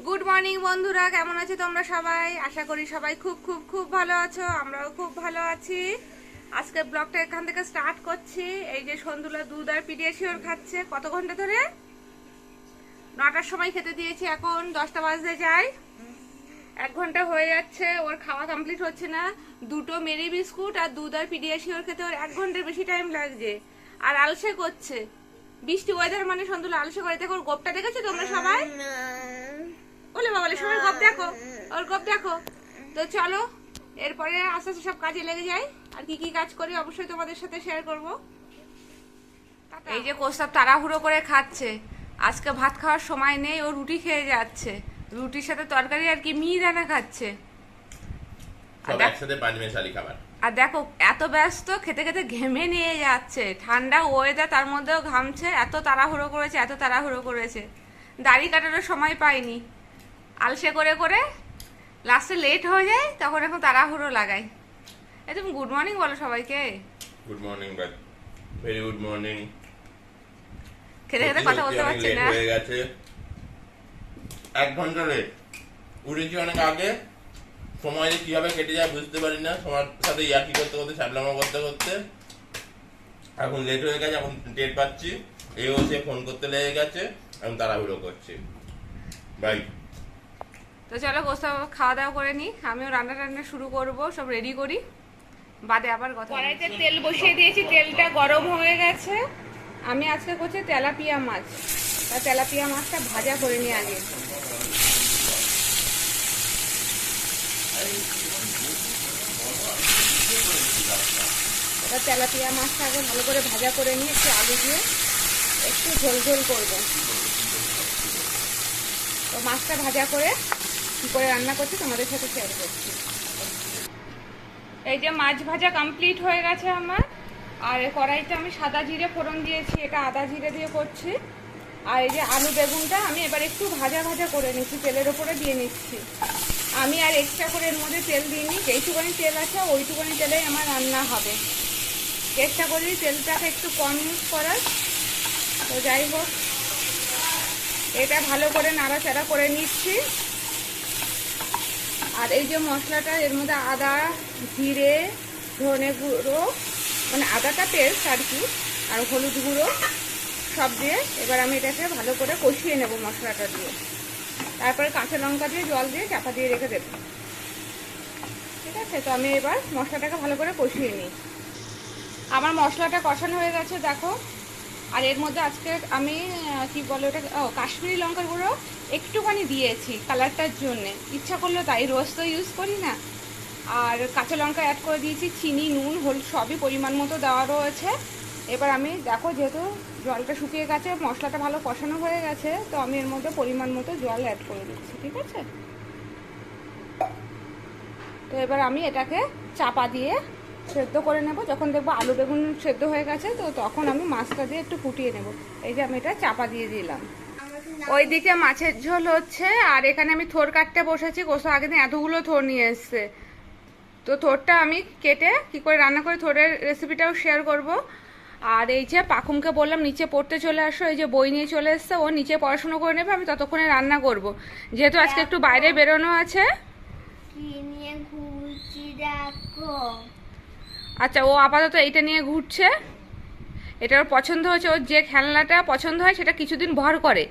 Good morning বন্ধুরা, কেমন আছো তোমরা সবাই? আশা করি সবাই খুব খুব খুব ভালো আছো। আমরাও খুব ভালো আছি। আজকে ব্লগটা এখান থেকে স্টার্ট করছি। এই যে সন্তুলা দুধ আর পিডিয়াশিওর খাচ্ছে। কত ঘন্টা ধরে? 9টার সময় খেতে দিয়েছি, এখন 10টা বাজতে যায়। 1 ঘন্টা হয়ে যাচ্ছে, ওর খাওয়া কমপ্লিট হচ্ছে না। দুটো মেরি বিস্কুট আর দুধ আর পিডিয়াশিওর খেতে ওর 1 ঘন্টার বেশি টাইম লাগছে। আর আলসে করছে, বৃষ্টি ওয়েদার মানে সন্তুলা আলসে করে। দেখো ওর গোপটা দেখেছো তোমরা সবাই? বলে বাবালে সবাই গপ দেখো, ওর গপ দেখো। তো চলো এরপরে আস্তে আস্তে সব কাজে লেগে যায়। আর কি কি কাজ করি অবশ্যই তোমাদের সাথে শেয়ার করব। এই যে কোস্তাব তাড়াহুড়ো করে খাচ্ছে, আজকে ভাত খাওয়ার সময় নেই, ও রুটি খেয়ে যাচ্ছে। রুটির সাথে তরকারি আর কি মিহিদানা খাচ্ছে। সব একসাথে পাঁচমেশালি খাবার। আর দেখো এত ব্যস্ত, খেতে খেতে ঘেমে নিয়ে যাচ্ছে। ঠান্ডা ওয়েদার, তার মধ্যেও ঘামছে। এত তাড়াহুড়ো করেছে, এত তাড়াহুড়ো করেছে, দাড়ি কাটারও সময় পাইনি। আলসে করে করে লাস্টে লেট হয়ে যায়, তখন এখন তাড়াহুড়ো লাগাই। এই তুমি গুড মর্নিং বলো সবাইকে। Good morning, but very good morning. খেতে খেতে কথা বলতে পারছি না। হয়ে গেছে 1 ঘন্টা লেট। উঠেছি অনেক আগে, সময় যে কিভাবে কেটে যায় বুঝতে পারি না। সবার সাথে ইয়ার্কি করতে করতে, সাবলামা করতে করতে এখন লেট হয়ে গেছে। এখন টের পাচ্ছি, এও সে ফোন করতে লেগে গেছে, এখন তাড়াহুড়ো করছি। বাই। তো চলো গোস্তা খাওয়া দাওয়া করে নি, আমিও রান্না টান্না শুরু করব, সব রেডি করি, বাদে আবার কথা। কড়াইতে তেল বসিয়ে দিয়েছি, তেলটা গরম হয়ে গেছে। আমি আজকে করছি তেলাপিয়া মাছ। তেলাপিয়া মাছটা ভাজা করে নিই আগে। তেলাপিয়া মাছটা আগে ভালো করে ভাজা করে নিয়ে একটু আলু দিয়ে একটু ঝোল ঝোল করবো। তো মাছটা ভাজা করে কি করে রান্না করছি তোমাদের সাথে শেয়ার করছি। এই যে মাছ ভাজা কমপ্লিট হয়ে গেছে আমার। আর এই কড়াইতে আমি সাদা জিরে ফোড়ন দিয়েছি, এটা আদা জিরে দিয়ে করছি। আর এই যে আলু বেগুনটা আমি এবার একটু ভাজা ভাজা করে নিচ্ছি, তেলের ওপরে দিয়ে নিচ্ছি। আমি আর এক্সট্রা করে এর মধ্যে তেল দিইনি, যেইটুখানি তেল আছে ওইটুখানি তেলেই আমার রান্না হবে। চেষ্টা করি তেলটাকে একটু কম ইউজ করার। তো যাই হোক, এটা ভালো করে নাড়াচাড়া করে নিচ্ছি। আর এই যে মশলাটা, এর মধ্যে আদা জিরে ধনে গুঁড়ো, মানে আদাটা পেস্ট আর কি, আর হলুদ গুঁড়ো সব দিয়ে এবার আমি এটাকে ভালো করে কষিয়ে নেব মশলাটা দিয়ে। তারপরে কাঁচা লঙ্কা দিয়ে জল দিয়ে চাপা দিয়ে রেখে দেব। ঠিক আছে, তো আমি এবার মশলাটাকে ভালো করে কষিয়ে নিই। আমার মশলাটা কষানো হয়ে গেছে দেখো। আর এর মধ্যে আজকে আমি কি বলে ওটা, কাশ্মীরি লঙ্কার গুঁড়ো একটুখানি দিয়েছি কালারটার জন্যে, ইচ্ছা করলো তাই, রোজ তো ইউজ করি না। আর কাঁচা লঙ্কা অ্যাড করে দিয়েছি, চিনি নুন হলুদ সবই পরিমাণ মতো দেওয়া রয়েছে। এবার আমি দেখো যেহেতু জলটা শুকিয়ে গেছে, মশলাটা ভালো কষানো হয়ে গেছে, তো আমি এর মধ্যে পরিমাণ মতো জল অ্যাড করে দিচ্ছি। ঠিক আছে, তো এবার আমি এটাকে চাপা দিয়ে সেদ্ধ করে নেব। যখন দেখবো আলু বেগুন সেদ্ধ হয়ে গেছে, তো তখন আমি মাছটা দিয়ে একটু ফুটিয়ে নেব। এই যে আমি এটা চাপা দিয়ে দিলাম। ওইদিকে মাছের ঝোল হচ্ছে, আর এখানে আমি থোর কাটতে বসেছি। কোসো আগে দিন এতগুলো থোর নিয়ে এসছে, তো থোরটা আমি কেটে কি করে রান্না করে থোরের রেসিপিটাও শেয়ার করব। আর এই যে পাখুমকে বললাম নিচে পড়তে চলে আসো, এই যে বই নিয়ে চলে এসছে, ও নিচে পড়াশুনো করে নেবে, আমি ততক্ষণে রান্না করব। যেহেতু আজকে একটু বাইরে বেরোনো আছে। আচ্ছা, ও আপাতত এইটা নিয়ে ঘুরছে। এটা ওর পছন্দ হয়েছে, ওর যে খেলনাটা পছন্দ হয় সেটা কিছুদিন ভর করে,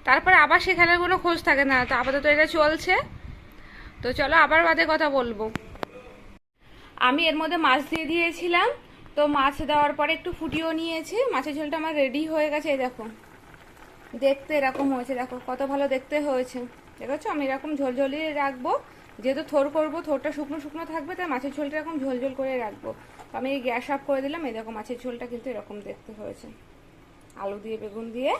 তারপরে আবার সে খেলার কোনো খোঁজ থাকে না। তো আপাতত এটা চলছে। তো চলো আবার বাদে কথা বলবো। আমি এর মধ্যে মাছ দিয়ে দিয়েছিলাম, তো মাছ দেওয়ার পরে একটু ফুটিয়েও নিয়েছি। মাছের ঝোলটা আমার রেডি হয়ে গেছে। এই দেখো, দেখতে এরকম হয়েছে, দেখো কত ভালো দেখতে হয়েছে। দেখেছো, আমি এরকম ঝোলঝলিয়ে রাখবো। যেহেতু থোর করবো, থোরটা শুকনো শুকনো থাকবে, তাই মাছের ঝোলটা এরকম ঝোলঝোল করে রাখবো। তো আমি এই গ্যাস অফ করে দিলাম। এই দেখো মাছের ঝোলটা কিন্তু এরকম দেখতে হয়েছে, আলু দিয়ে বেগুন দিয়ে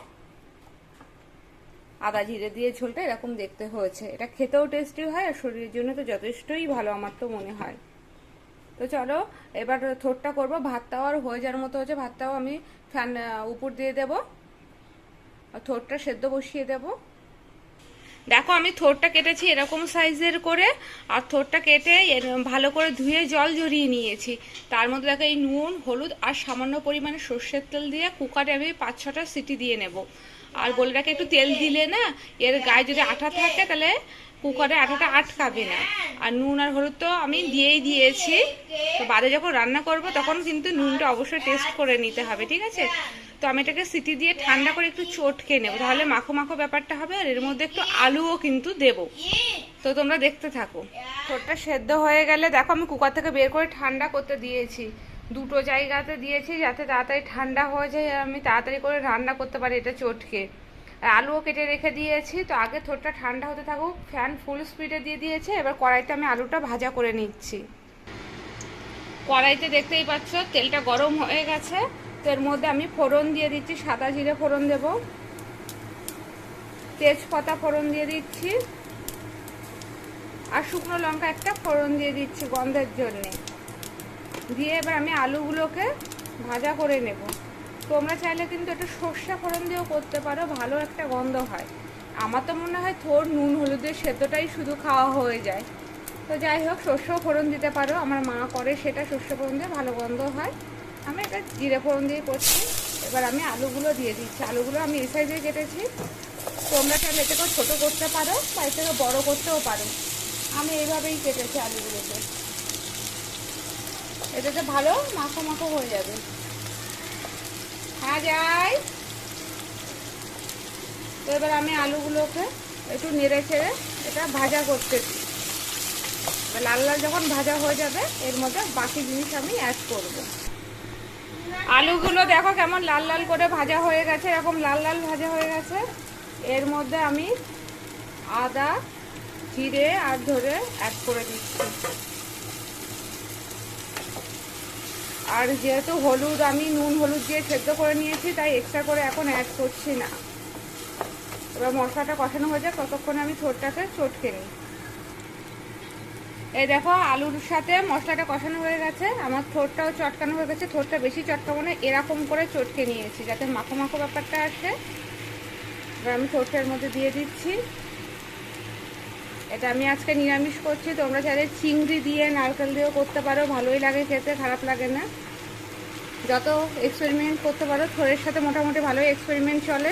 আদা জিরে দিয়ে ঝোলটা এরকম দেখতে হয়েছে। এটা খেতেও টেস্টি হয়, আর শরীরের জন্য তো যথেষ্টই ভালো আমার তো মনে হয়। তো চলো এবার থোরটা করবো। ভাতটাও আর হয়ে যাওয়ার মতো হচ্ছে, ভাতটাও আমি ফ্যান উপর দিয়ে দেবো, আর থোরটা সেদ্ধ বসিয়ে দেবো। দেখো আমি থোরটা কেটেছি এরকম সাইজের করে, আর থোরটা কেটে ভালো করে ধুয়ে জল ঝরিয়ে নিয়েছি। তার মধ্যে দেখো এই নুন হলুদ আর সামান্য পরিমাণে সর্ষের তেল দিয়ে কুকারে আমি 5-6টা সিটি দিয়ে নেব। আর বলে রাখি একটু তেল দিলে না এর গায়ে যদি আঠা থাকে তাহলে কুকারে আঠাটা আটকাবে না। আর নুন আর হলুদ তো আমি দিয়েই দিয়েছি, তো বাদে যখন রান্না করব তখন কিন্তু নুনটা অবশ্যই টেস্ট করে নিতে হবে, ঠিক আছে? তো আমি এটাকে সিটি দিয়ে ঠান্ডা করে একটু চটকে নেবো, তাহলে মাখো মাখো ব্যাপারটা হবে। আর এর মধ্যে একটু আলুও কিন্তু দেবো, তো তোমরা দেখতে থাকো। ঠোঁটটা সেদ্ধ হয়ে গেলে দেখো আমি কুকার থেকে বের করে ঠান্ডা করতে দিয়েছি, দুটো জায়গাতে দিয়েছি যাতে তাড়াতাড়ি ঠান্ডা হয়ে যায় আর আমি তাড়াতাড়ি করে রান্না করতে পারি এটা চটকে। আর আলুও কেটে রেখে দিয়েছি। তো আগে ঠোঁটটা ঠান্ডা হতে থাকুক, ফ্যান ফুল স্পিডে দিয়ে দিয়েছে। এবার কড়াইতে আমি আলুটা ভাজা করে নিচ্ছি। কড়াইতে দেখতেই পাচ্ছ তেলটা গরম হয়ে গেছে, তো এর মধ্যে আমি ফোড়ন দিয়ে দিচ্ছি, সাদা জিরে ফোড়ন দেব, তেজপাতা ফোড়ন দিয়ে দিচ্ছি, আর শুকনো লঙ্কা একটা ফোড়ন দিয়ে দিচ্ছি গন্ধের জন্যে। দিয়ে এবার আমি আলুগুলোকে ভাজা করে নেব। তোমরা চাইলে কিন্তু এটা সর্ষে ফোড়ন দিয়েও করতে পারো, ভালো একটা গন্ধ হয়। আমার তো মনে হয় থোর নুন হলুদের সেদ্ধটাই শুধু খাওয়া হয়ে যায়। তো যাই হোক, সর্ষেও ফোড়ন দিতে পারো, আমার মা করে সেটা সর্ষে ফোড়ন দিয়ে ভালো গন্ধ হয়। আমি এটা জিরে ফোড়ন দিয়ে করছি। এবার আমি আলুগুলো দিয়ে দিচ্ছি। আলুগুলো আমি এই সাইজে কেটেছি, তোমরা চাইলে এটাকে ছোটো করতে পারো বা এর থেকে বড়ো করতেও পারো। আমি এইভাবেই কেটেছি আলুগুলোকে, এটাতে ভালো মাখো মাখো হয়ে যাবে। হ্যাঁ যাই। তো এবার আমি আলুগুলোকে একটু নেড়ে ছেড়ে এটা ভাজা করতেছি। লাল লাল যখন ভাজা হয়ে যাবে এর মধ্যে বাকি জিনিস আমি অ্যাড করব। আলুগুলো দেখো কেমন লাল লাল করে ভাজা হয়ে গেছে, এরকম লাল লাল ভাজা হয়ে গেছে। এর মধ্যে আমি আদা জিরে আর ধরে অ্যাড করে দিচ্ছি। আর যেহেতু হলুদ আমি নুন হলুদ দিয়ে সেদ্ধ করে নিয়েছি, তাই এক্সট্রা করে এখন অ্যাড করছি না। এবার মশলাটা কষানো হয়ে যাক, ততক্ষণে আমি ঠোঁটটাকে চটকে নিই। এই দেখো আলুর সাথে মশলাটা কষানো হয়ে গেছে, আমার ঠোঁটটাও চটকানো হয়ে গেছে। ঠোঁটটা বেশি চটকাবো না, এরকম করে চটকে নিয়েছি যাতে মাখো মাখো ব্যাপারটা আসে। এবার আমি ঠোঁটের মধ্যে দিয়ে দিচ্ছি। এটা আমি আজকে নিরামিষ করছি, তোমরা চাইলে চিংড়ি দিয়ে নারকেল দিয়েও করতে পারো, ভালোই লাগে খেতে, খারাপ লাগে না। যত এক্সপেরিমেন্ট করতে পারো, থোড়ের সাথে মোটামুটি ভালোই এক্সপেরিমেন্ট চলে।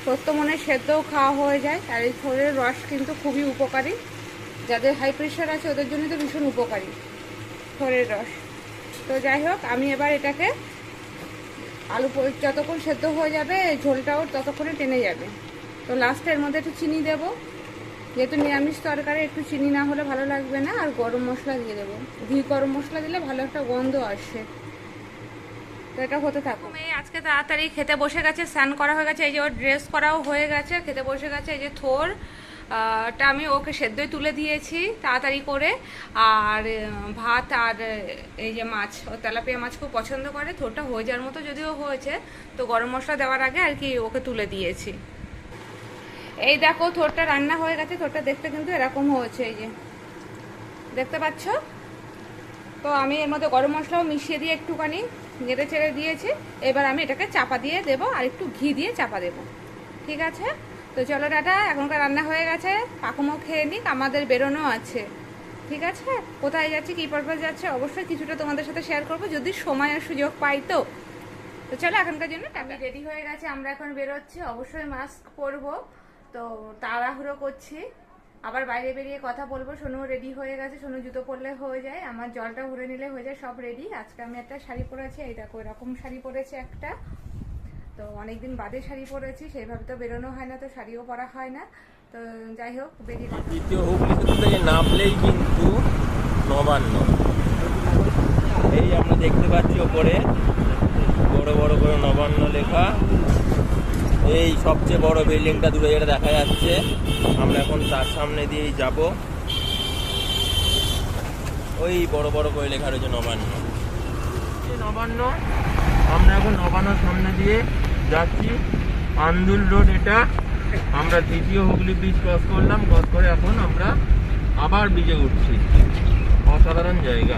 থোর তো মনে সেদ্ধও খাওয়া হয়ে যায়, আর এই থোড়ের রস কিন্তু খুবই উপকারী। যাদের হাই প্রেশার আছে ওদের জন্য তো ভীষণ উপকারী থোড়ের রস। তো যাই হোক, আমি এবার এটাকে আলু যতক্ষণ সেদ্ধ হয়ে যাবে ঝোলটাও ততক্ষণে টেনে যাবে। তো লাস্টে এর মধ্যে একটু চিনি দেবো, যেহেতু নিরামিষ তরকারি একটু চিনি না হলে ভালো লাগবে না। আর গরম মশলা দিয়ে দেবো, ঘি গরম মশলা দিলে ভালো একটা গন্ধ আসে। তো এটা হতে থাকো। মেয়ে আজকে তাড়াতাড়ি খেতে বসে গেছে, স্নান করা হয়ে গেছে, এই যে ওর ড্রেস করাও হয়ে গেছে, খেতে বসে গেছে। এই যে থোর টা আমি ওকে সেদ্ধই তুলে দিয়েছি তাড়াতাড়ি করে। আর ভাত আর এই যে মাছ, ও তেলাপিয়া মাছ খুব পছন্দ করে। থোরটা হয়ে যাওয়ার মতো যদিও হয়েছে, তো গরম মশলা দেওয়ার আগে আর কি ওকে তুলে দিয়েছি। এই দেখো থোরটা রান্না হয়ে গেছে। থোরটা দেখতে কিন্তু এরকম হয়েছে, এই যে দেখতে পাচ্ছ। তো আমি এর মধ্যে গরম মশলাও মিশিয়ে দিয়ে একটুখানি নেড়ে চেড়ে দিয়েছি। এবার আমি এটাকে চাপা দিয়ে দেবো আর একটু ঘি দিয়ে চাপা দেবো, ঠিক আছে? তো চলো টাটা, এখনকার রান্না হয়ে গেছে, কাকুমও খেয়ে নিক, আমাদের বেরোনো আছে, ঠিক আছে? কোথায় যাচ্ছি কী পারপাস যাচ্ছে অবশ্যই কিছুটা তোমাদের সাথে শেয়ার করবো যদি সময় আর সুযোগ পাই। তো চলো এখনকার জন্য টাটা। রেডি হয়ে গেছে, আমরা এখন বেরোচ্ছি। অবশ্যই মাস্ক পরবো, তো তাড়াহুড়ো করছি। আবার বাইরে বেরিয়ে কথা বলবো। সোনু রেডি হয়ে গেছে, সোনু জুতো পরলে হয়ে যায়, আমার জলটা ভরে নিলে হয়ে যায়, সব রেডি। আজকে আমি একটা শাড়ি পরেছি, এই দেখো এরকম শাড়ি পরেছি একটা। তো অনেকদিন বাদে শাড়ি পরেছি, সেইভাবে তো বেরোনো হয় না, তো শাড়িও পরা হয় না। তো যাই হোক বেরিয়ে দ্বিতীয় হুগলি সেতু থেকে নামলেই কিন্তু নবান্ন, এই আমরা দেখতে পাচ্ছি ওপরে বড় বড় করে নবান্ন লেখা। এই সবচেয়ে বড় বিল্ডিংটা দূরে যেটা দেখা যাচ্ছে, আমরা এখন তার সামনে দিয়েই যাব। ওই বড় বড় করে লেখা রয়েছে নবান্ন। নবান্ন, আমরা এখন নবান্নর সামনে দিয়ে যাচ্ছি। আন্দুল রোড এটা। আমরা দ্বিতীয় হুগলি ব্রিজ ক্রস করলাম, ক্রস করে এখন আমরা আবার ব্রিজে উঠছি। অসাধারণ জায়গা।